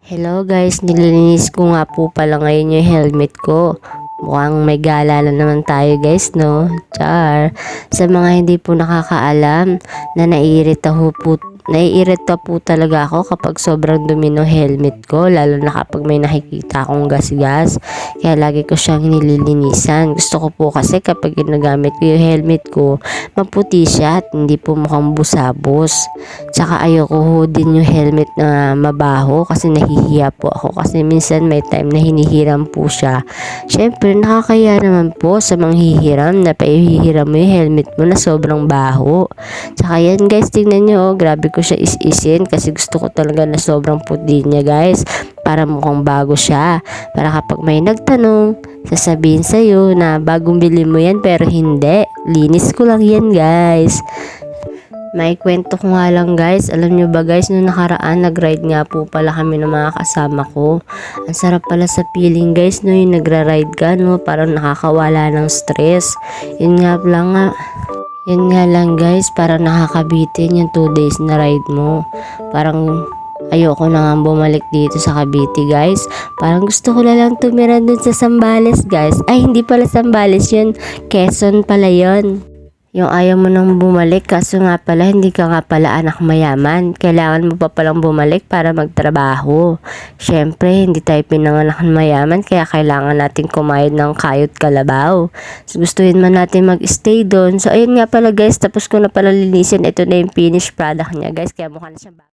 Hello guys, nililinis ko nga po pala ngayon yung helmet ko. Mukhang may gala na naman tayo guys, no? Char! Sa mga hindi po nakakaalam na naiirita po talaga ako kapag sobrang dumi ng helmet ko, lalo na kapag may nakikita akong gas-gas. Kaya lagi ko siyang nililinisan. Gusto ko po kasi kapag ginagamit ko yung helmet ko, maputi siya at hindi po mukhang busabos. Tsaka ayoko ho din yung helmet na mabaho kasi nahihiya po ako kasi minsan may time na hinihiram po siya. Syempre nakakaya naman po sa manghihiram na paihihiram mo yung helmet mo na sobrang baho. Tsaka yan guys, tingnan nyo, grabe ko siya is-isin kasi gusto ko talaga na sobrang puti niya guys, para mukhang bago siya. Para kapag may nagtanong, sasabihin sa'yo na bagong bili mo yan, pero hindi, linis ko lang yan guys. May kwento ko nga lang guys, alam nyo ba guys, nung nakaraan nag-ride nga po pala kami ng mga kasama ko. Ang sarap pala sa feeling guys, no, yung nagra-ride ka, no, parang nakakawala ng stress. Yun nga lang guys, parang nakakabitin yung 2 days na ride mo. Parang ayoko na nga bumalik dito sa Cavite guys. Parang gusto ko na lang tumira dun sa Zambales guys. Ay, hindi pala Zambales yun, Quezon pala yun. Yung ayaw mo nang bumalik kaso nga pala hindi ka nga pala anak mayaman. Kailangan mo pa palang bumalik para magtrabaho. Syempre hindi tayo pinanganak mayaman kaya kailangan natin kumayod ng kayod kalabaw. So gustuhin man natin mag-stay doon. So ayun nga pala guys, tapos ko na pala linisin. Ito na yung finished product niya guys, kaya mukha na siyang